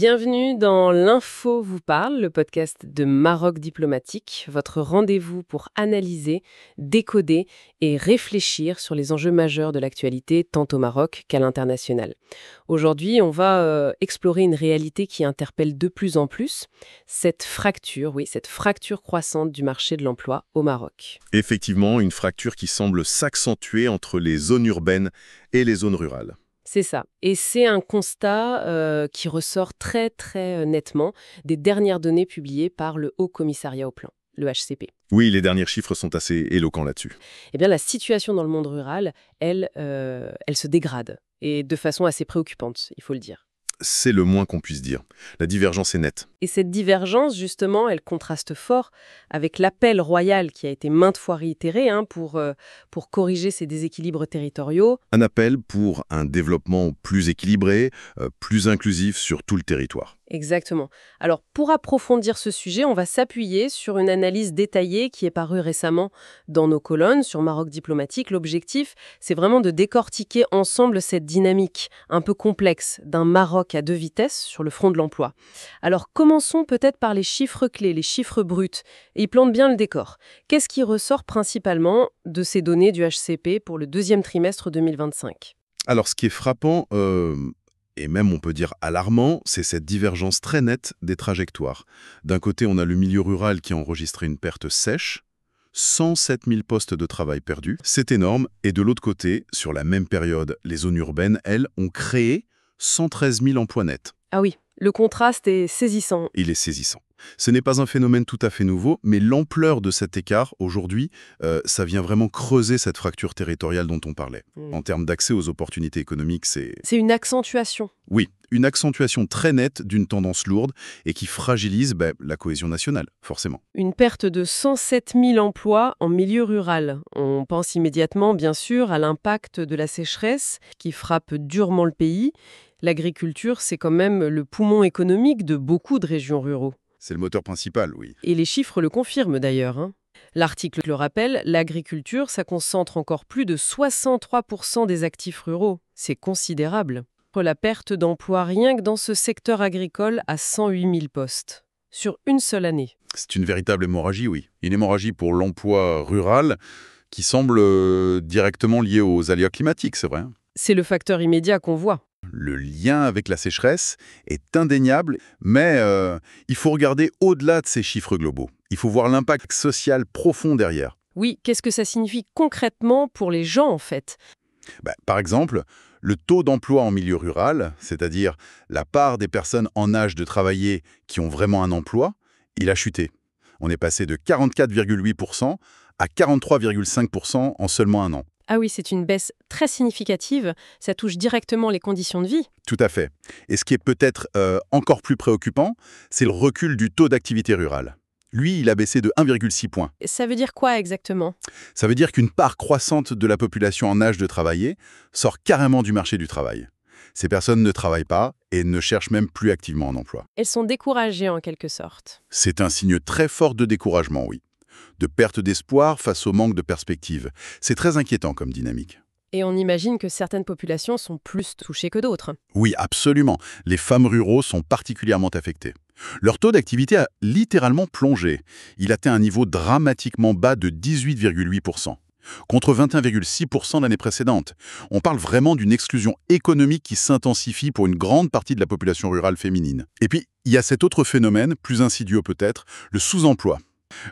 Bienvenue dans l'Info vous parle, le podcast de Maroc Diplomatique, votre rendez-vous pour analyser, décoder et réfléchir sur les enjeux majeurs de l'actualité tant au Maroc qu'à l'international. Aujourd'hui, on va explorer une réalité qui interpelle de plus en plus, cette fracture croissante du marché de l'emploi au Maroc. Effectivement, une fracture qui semble s'accentuer entre les zones urbaines et les zones rurales. C'est ça. Et c'est un constat qui ressort très nettement des dernières données publiées par le Haut Commissariat au Plan, le HCP. Oui, les derniers chiffres sont assez éloquents là-dessus. Eh bien, la situation dans le monde rural, elle se dégrade, et de façon assez préoccupante, il faut le dire. C'est le moins qu'on puisse dire. La divergence est nette. Et cette divergence, justement, elle contraste fort avec l'appel royal qui a été maintes fois réitéré pour corriger ces déséquilibres territoriaux. Un appel pour un développement plus équilibré, plus inclusif sur tout le territoire. Exactement. Alors, pour approfondir ce sujet, on va s'appuyer sur une analyse détaillée qui est parue récemment dans nos colonnes sur Maroc Diplomatique. L'objectif, c'est vraiment de décortiquer ensemble cette dynamique un peu complexe d'un Maroc à deux vitesses sur le front de l'emploi. Alors, commençons peut-être par les chiffres clés, les chiffres bruts. Et ils plantent bien le décor. Qu'est-ce qui ressort principalement de ces données du HCP pour le deuxième trimestre 2025 ? Alors, ce qui est frappant, et même on peut dire alarmant, c'est cette divergence très nette des trajectoires. D'un côté, on a le milieu rural qui a enregistré une perte sèche, 107 000 postes de travail perdus, c'est énorme. Et de l'autre côté, sur la même période, les zones urbaines, elles, ont créé 113 000 emplois nets. Ah oui, le contraste est saisissant. Il est saisissant. Ce n'est pas un phénomène tout à fait nouveau, mais l'ampleur de cet écart, aujourd'hui, ça vient vraiment creuser cette fracture territoriale dont on parlait. En termes d'accès aux opportunités économiques, c'est... C'est une accentuation. Oui, une accentuation très nette d'une tendance lourde et qui fragilise la cohésion nationale, forcément. Une perte de 107 000 emplois en milieu rural. On pense immédiatement, bien sûr, à l'impact de la sécheresse qui frappe durement le pays. L'agriculture, c'est quand même le poumon économique de beaucoup de régions ruraux. C'est le moteur principal, oui. Et les chiffres le confirment d'ailleurs. L'article le rappelle, l'agriculture, ça concentre encore plus de 63% des actifs ruraux. C'est considérable. La perte d'emploi rien que dans ce secteur agricole à 108 000 postes, sur une seule année. C'est une véritable hémorragie, oui. Une hémorragie pour l'emploi rural qui semble directement liée aux aléas climatiques, c'est vrai. C'est le facteur immédiat qu'on voit. Le lien avec la sécheresse est indéniable, mais il faut regarder au-delà de ces chiffres globaux. Il faut voir l'impact social profond derrière. Oui, qu'est-ce que ça signifie concrètement pour les gens, en fait ? Par exemple, le taux d'emploi en milieu rural, c'est-à-dire la part des personnes en âge de travailler qui ont vraiment un emploi, il a chuté. On est passé de 44,8% à 43,5% en seulement un an. Ah oui, c'est une baisse très significative. Ça touche directement les conditions de vie. Tout à fait. Et ce qui est peut-être encore plus préoccupant, c'est le recul du taux d'activité rurale. Lui, il a baissé de 1,6 points. Ça veut dire quoi exactement ? Ça veut dire qu'une part croissante de la population en âge de travailler sort carrément du marché du travail. Ces personnes ne travaillent pas et ne cherchent même plus activement un emploi. Elles sont découragées en quelque sorte. C'est un signe très fort de découragement, oui. De perte d'espoir face au manque de perspective. C'est très inquiétant comme dynamique. Et on imagine que certaines populations sont plus touchées que d'autres. Oui, absolument. Les femmes ruraux sont particulièrement affectées. Leur taux d'activité a littéralement plongé. Il atteint un niveau dramatiquement bas de 18,8%, contre 21,6% l'année précédente. On parle vraiment d'une exclusion économique qui s'intensifie pour une grande partie de la population rurale féminine. Et puis, il y a cet autre phénomène, plus insidieux peut-être, le sous-emploi.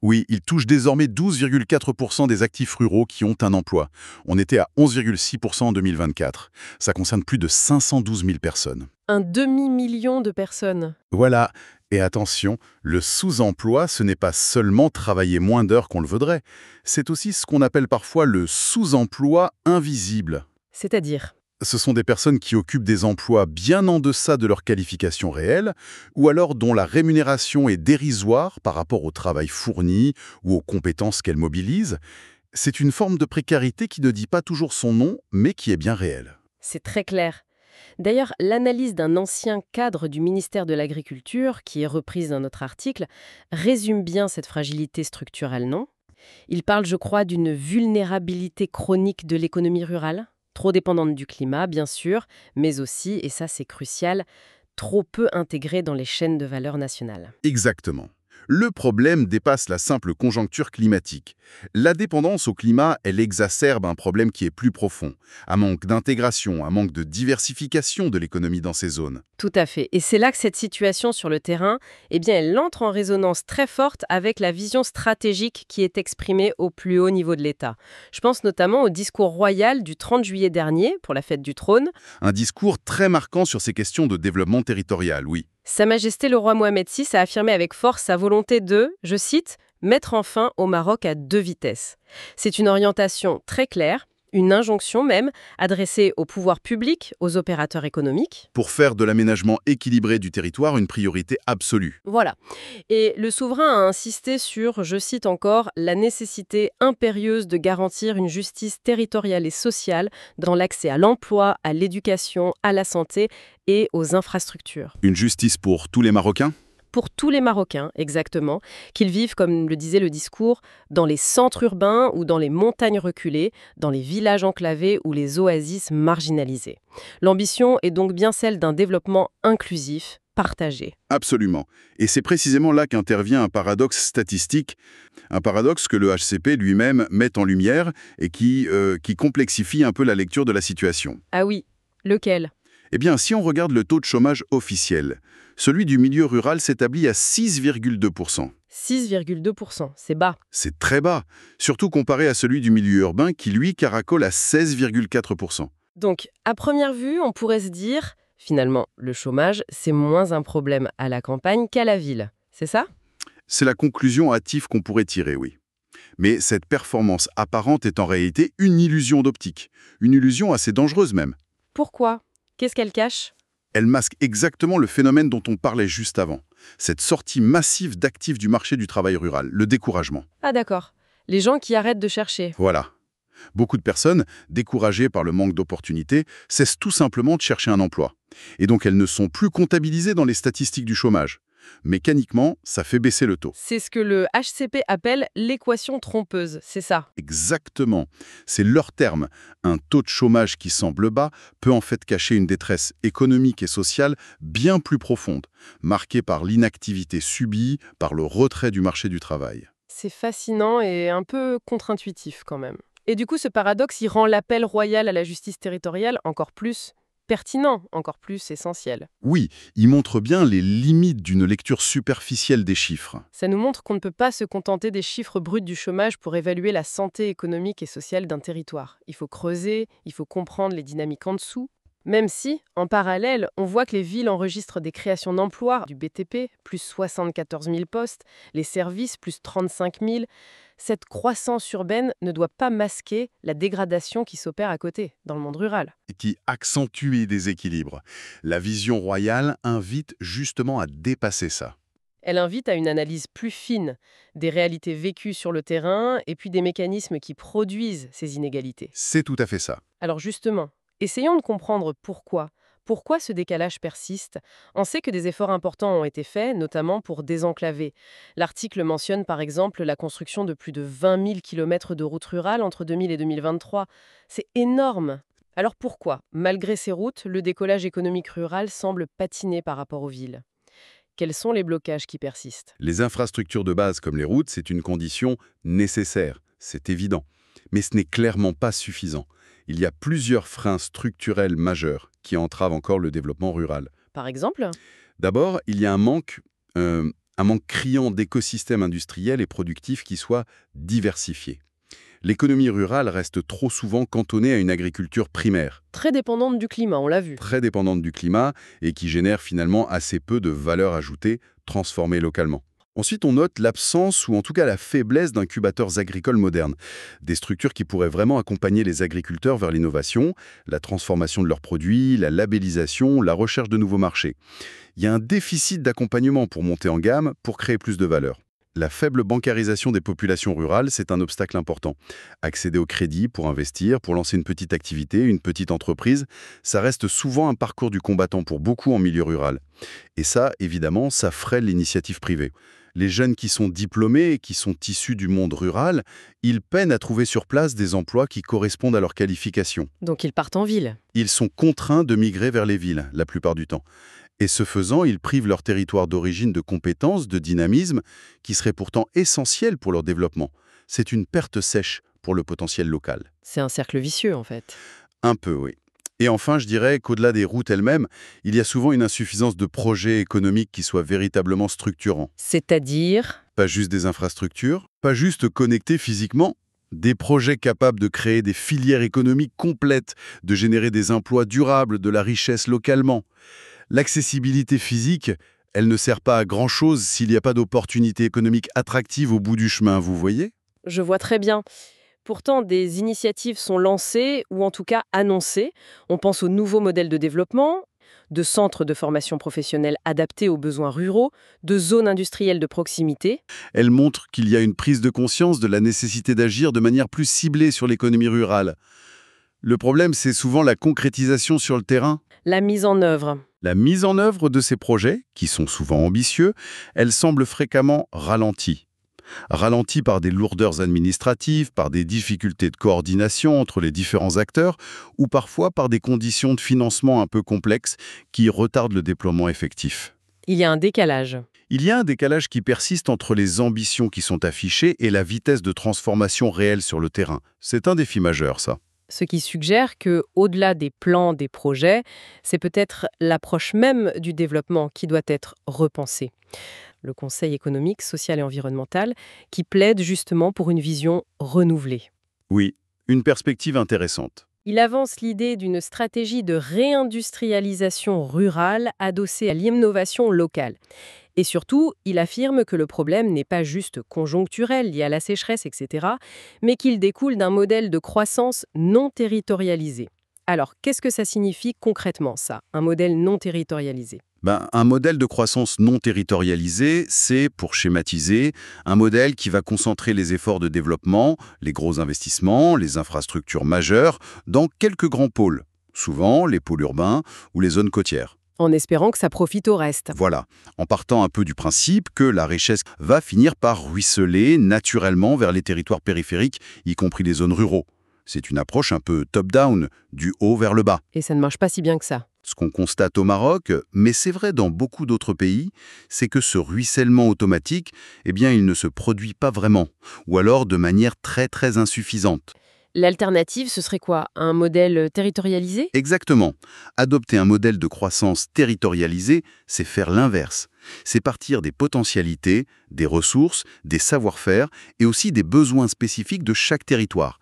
Oui, il touche désormais 12,4% des actifs ruraux qui ont un emploi. On était à 11,6% en 2024. Ça concerne plus de 512 000 personnes. Un demi-million de personnes. Voilà. Et attention, le sous-emploi, ce n'est pas seulement travailler moins d'heures qu'on le voudrait. C'est aussi ce qu'on appelle parfois le sous-emploi invisible. C'est-à-dire ? Ce sont des personnes qui occupent des emplois bien en deçà de leur qualification réelle, ou alors dont la rémunération est dérisoire par rapport au travail fourni ou aux compétences qu'elles mobilisent. C'est une forme de précarité qui ne dit pas toujours son nom, mais qui est bien réelle. C'est très clair. D'ailleurs, l'analyse d'un ancien cadre du ministère de l'Agriculture, qui est reprise dans notre article, résume bien cette fragilité structurelle, non ? Il parle, je crois, d'une vulnérabilité chronique de l'économie rurale, trop dépendante du climat, bien sûr, mais aussi, et ça c'est crucial, trop peu intégrés dans les chaînes de valeur nationales. Exactement. Le problème dépasse la simple conjoncture climatique. La dépendance au climat, elle exacerbe un problème qui est plus profond. Un manque d'intégration, un manque de diversification de l'économie dans ces zones. Tout à fait. Et c'est là que cette situation sur le terrain, eh bien, elle entre en résonance très forte avec la vision stratégique qui est exprimée au plus haut niveau de l'État. Je pense notamment au discours royal du 30 juillet dernier pour la fête du trône. Un discours très marquant sur ces questions de développement territorial, oui. Sa Majesté le roi Mohamed VI a affirmé avec force sa volonté de, je cite, « mettre en fin au Maroc à 2 vitesses ». C'est une orientation très claire, une injonction même, adressée au pouvoir public, aux opérateurs économiques. Pour faire de l'aménagement équilibré du territoire une priorité absolue. Voilà. Et le souverain a insisté sur, je cite encore, la nécessité impérieuse de garantir une justice territoriale et sociale dans l'accès à l'emploi, à l'éducation, à la santé et aux infrastructures. Une justice pour tous les Marocains ? Pour tous les Marocains, exactement, qu'ils vivent, comme le disait le discours, dans les centres urbains ou dans les montagnes reculées, dans les villages enclavés ou les oasis marginalisées. L'ambition est donc bien celle d'un développement inclusif, partagé. Absolument. Et c'est précisément là qu'intervient un paradoxe statistique, un paradoxe que le HCP lui-même met en lumière et qui complexifie un peu la lecture de la situation. Ah oui, lequel ? Eh bien, si on regarde le taux de chômage officiel, celui du milieu rural s'établit à 6,2%. 6,2%, c'est bas. C'est très bas, surtout comparé à celui du milieu urbain qui, lui, caracole à 16,4%. Donc, à première vue, on pourrait se dire, finalement, le chômage, c'est moins un problème à la campagne qu'à la ville. C'est ça ? C'est la conclusion hâtive qu'on pourrait tirer, oui. Mais cette performance apparente est en réalité une illusion d'optique, une illusion assez dangereuse même. Pourquoi ? Qu'est-ce qu'elle cache ? Elle masque exactement le phénomène dont on parlait juste avant, cette sortie massive d'actifs du marché du travail rural, le découragement. Ah d'accord, les gens qui arrêtent de chercher. Voilà. Beaucoup de personnes, découragées par le manque d'opportunités, cessent tout simplement de chercher un emploi. Et donc elles ne sont plus comptabilisées dans les statistiques du chômage. Mécaniquement, ça fait baisser le taux. C'est ce que le HCP appelle l'équation trompeuse, c'est ça? Exactement. C'est leur terme. Un taux de chômage qui semble bas peut en fait cacher une détresse économique et sociale bien plus profonde, marquée par l'inactivité subie, par le retrait du marché du travail. C'est fascinant et un peu contre-intuitif quand même. Et du coup, ce paradoxe, il rend l'appel royal à la justice territoriale encore plus pertinent, encore plus essentiel. Oui, il montre bien les limites d'une lecture superficielle des chiffres. Ça nous montre qu'on ne peut pas se contenter des chiffres bruts du chômage pour évaluer la santé économique et sociale d'un territoire. Il faut creuser, il faut comprendre les dynamiques en dessous. Même si, en parallèle, on voit que les villes enregistrent des créations d'emplois, du BTP, plus 74 000 postes, les services, plus 35 000, cette croissance urbaine ne doit pas masquer la dégradation qui s'opère à côté, dans le monde rural. Et qui accentue les déséquilibres. La vision royale invite justement à dépasser ça. Elle invite à une analyse plus fine des réalités vécues sur le terrain et puis des mécanismes qui produisent ces inégalités. C'est tout à fait ça. Alors justement, essayons de comprendre pourquoi. Pourquoi ce décalage persiste? On sait que des efforts importants ont été faits, notamment pour désenclaver. L'article mentionne par exemple la construction de plus de 20 000 km de routes rurales entre 2000 et 2023. C'est énorme! Alors pourquoi, malgré ces routes, le décollage économique rural semble patiner par rapport aux villes? Quels sont les blocages qui persistent? Les infrastructures de base comme les routes, c'est une condition nécessaire, c'est évident. Mais ce n'est clairement pas suffisant. Il y a plusieurs freins structurels majeurs qui entravent encore le développement rural. Par exemple? D'abord, il y a un manque criant d'écosystèmes industriels et productifs qui soient diversifiés. L'économie rurale reste trop souvent cantonnée à une agriculture primaire. Très dépendante du climat, on l'a vu. Très dépendante du climat et qui génère finalement assez peu de valeur ajoutée transformée localement. Ensuite, on note l'absence ou en tout cas la faiblesse d'incubateurs agricoles modernes, des structures qui pourraient vraiment accompagner les agriculteurs vers l'innovation, la transformation de leurs produits, la labellisation, la recherche de nouveaux marchés. Il y a un déficit d'accompagnement pour monter en gamme, pour créer plus de valeur. La faible bancarisation des populations rurales, c'est un obstacle important. Accéder au crédit pour investir, pour lancer une petite activité, une petite entreprise, ça reste souvent un parcours du combattant pour beaucoup en milieu rural. Et ça, évidemment, ça freine l'initiative privée. Les jeunes qui sont diplômés et qui sont issus du monde rural, ils peinent à trouver sur place des emplois qui correspondent à leurs qualifications. Donc ils partent en ville. Ils sont contraints de migrer vers les villes, la plupart du temps. Et ce faisant, ils privent leur territoire d'origine de compétences, de dynamisme, qui seraient pourtant essentiels pour leur développement. C'est une perte sèche pour le potentiel local. C'est un cercle vicieux, en fait. Un peu, oui. Et enfin, je dirais qu'au-delà des routes elles-mêmes, il y a souvent une insuffisance de projets économiques qui soient véritablement structurants. C'est-à-dire, Pas juste des infrastructures, pas juste connectés physiquement, des projets capables de créer des filières économiques complètes, de générer des emplois durables, de la richesse localement. L'accessibilité physique, elle ne sert pas à grand-chose s'il n'y a pas d'opportunités économiques attractives au bout du chemin, vous voyez? je vois très bien. Pourtant, des initiatives sont lancées, ou en tout cas annoncées. On pense aux nouveaux modèles de développement, de centres de formation professionnelle adaptés aux besoins ruraux, de zones industrielles de proximité. Elle montre qu'il y a une prise de conscience de la nécessité d'agir de manière plus ciblée sur l'économie rurale. Le problème, c'est souvent la concrétisation sur le terrain. La mise en œuvre. La mise en œuvre de ces projets, qui sont souvent ambitieux, elle semble fréquemment ralentie. Ralentie par des lourdeurs administratives, par des difficultés de coordination entre les différents acteurs, ou parfois par des conditions de financement un peu complexes qui retardent le déploiement effectif. Il y a un décalage. Il y a un décalage qui persiste entre les ambitions qui sont affichées et la vitesse de transformation réelle sur le terrain. C'est un défi majeur, ça. Ce qui suggère que, au-delà des plans, des projets, c'est peut-être l'approche même du développement qui doit être repensée. Le Conseil économique, social et environnemental, qui plaide justement pour une vision renouvelée. Oui, une perspective intéressante. Il avance l'idée d'une stratégie de réindustrialisation rurale adossée à l'innovation locale. Et surtout, il affirme que le problème n'est pas juste conjoncturel, lié à la sécheresse, etc., mais qu'il découle d'un modèle de croissance non territorialisé. Alors, qu'est-ce que ça signifie concrètement, ça, un modèle non territorialisé ? Un modèle de croissance non territorialisé, c'est, pour schématiser, un modèle qui va concentrer les efforts de développement, les gros investissements, les infrastructures majeures, dans quelques grands pôles, souvent les pôles urbains ou les zones côtières. En espérant que ça profite au reste. Voilà, en partant un peu du principe que la richesse va finir par ruisseler naturellement vers les territoires périphériques, y compris les zones ruraux. C'est une approche un peu top-down, du haut vers le bas. Et ça ne marche pas si bien que ça. Ce qu'on constate au Maroc, mais c'est vrai dans beaucoup d'autres pays, c'est que ce ruissellement automatique, il ne se produit pas vraiment, ou alors de manière très très insuffisante. L'alternative, ce serait quoi? Un modèle territorialisé? Exactement. Adopter un modèle de croissance territorialisé, c'est faire l'inverse. C'est partir des potentialités, des ressources, des savoir-faire et aussi des besoins spécifiques de chaque territoire,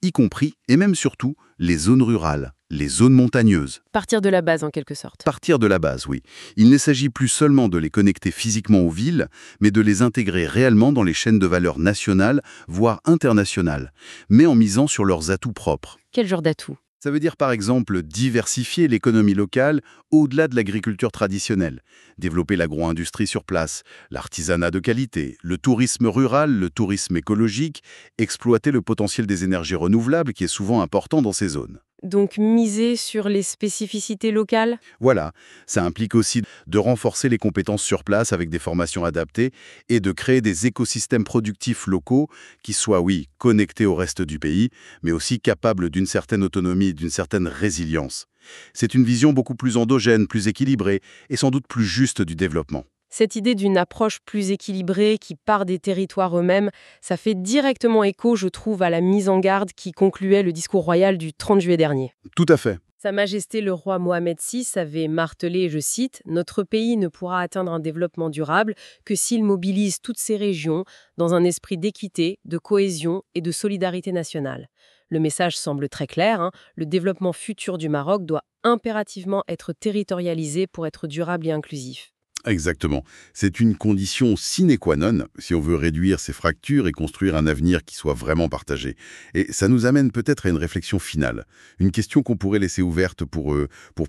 y compris et même surtout les zones rurales, les zones montagneuses. Partir de la base, en quelque sorte. Partir de la base, oui. Il ne s'agit plus seulement de les connecter physiquement aux villes, mais de les intégrer réellement dans les chaînes de valeur nationales, voire internationales, mais en misant sur leurs atouts propres. Quel genre d'atout? Ça veut dire par exemple diversifier l'économie locale au-delà de l'agriculture traditionnelle, développer l'agro-industrie sur place, l'artisanat de qualité, le tourisme rural, le tourisme écologique, exploiter le potentiel des énergies renouvelables qui est souvent important dans ces zones. Donc miser sur les spécificités locales? Voilà, ça implique aussi de renforcer les compétences sur place avec des formations adaptées et de créer des écosystèmes productifs locaux qui soient, oui, connectés au reste du pays, mais aussi capables d'une certaine autonomie, d'une certaine résilience. C'est une vision beaucoup plus endogène, plus équilibrée et sans doute plus juste du développement. Cette idée d'une approche plus équilibrée qui part des territoires eux-mêmes, ça fait directement écho, je trouve, à la mise en garde qui concluait le discours royal du 30 juillet dernier. Tout à fait. Sa Majesté le roi Mohamed VI avait martelé, je cite, « Notre pays ne pourra atteindre un développement durable que s'il mobilise toutes ses régions dans un esprit d'équité, de cohésion et de solidarité nationale. » Le message semble très clair, le développement futur du Maroc doit impérativement être territorialisé pour être durable et inclusif. Exactement. C'est une condition sine qua non si on veut réduire ces fractures et construire un avenir qui soit vraiment partagé. Et ça nous amène peut-être à une réflexion finale. Une question qu'on pourrait laisser ouverte pour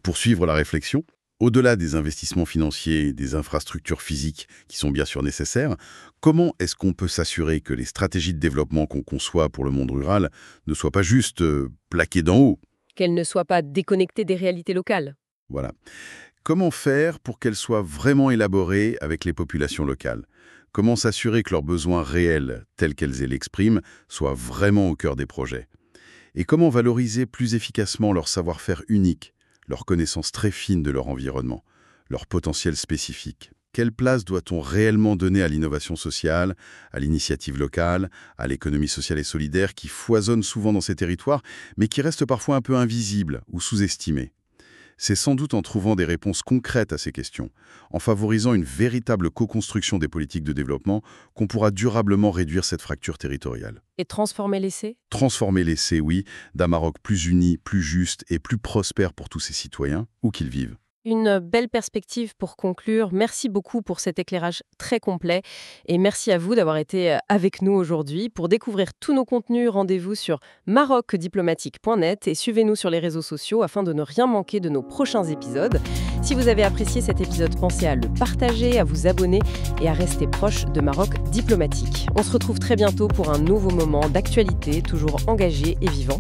poursuivre la réflexion. Au-delà des investissements financiers et des infrastructures physiques qui sont bien sûr nécessaires, comment est-ce qu'on peut s'assurer que les stratégies de développement qu'on conçoit pour le monde rural ne soient pas juste plaquées d'en haut? Qu'elle ne soit pas déconnectée des réalités locales. Voilà. Comment faire pour qu'elles soient vraiment élaborées avec les populations locales? Comment s'assurer que leurs besoins réels, tels qu'elles l'expriment, soient vraiment au cœur des projets? Et comment valoriser plus efficacement leur savoir-faire unique, leur connaissance très fine de leur environnement, leur potentiel spécifique. Quelle place doit-on réellement donner à l'innovation sociale, à l'initiative locale, à l'économie sociale et solidaire qui foisonne souvent dans ces territoires, mais qui reste parfois un peu invisible ou sous-estimée? C'est sans doute en trouvant des réponses concrètes à ces questions, en favorisant une véritable co-construction des politiques de développement, qu'on pourra durablement réduire cette fracture territoriale. Et transformer l'essai? Transformer l'essai, oui, d'un Maroc plus uni, plus juste et plus prospère pour tous ses citoyens, où qu'ils vivent. Une belle perspective pour conclure. Merci beaucoup pour cet éclairage très complet et merci à vous d'avoir été avec nous aujourd'hui. Pour découvrir tous nos contenus, rendez-vous sur marocdiplomatique.net et suivez-nous sur les réseaux sociaux afin de ne rien manquer de nos prochains épisodes. Si vous avez apprécié cet épisode, pensez à le partager, à vous abonner et à rester proche de Maroc Diplomatique. On se retrouve très bientôt pour un nouveau moment d'actualité, toujours engagé et vivant.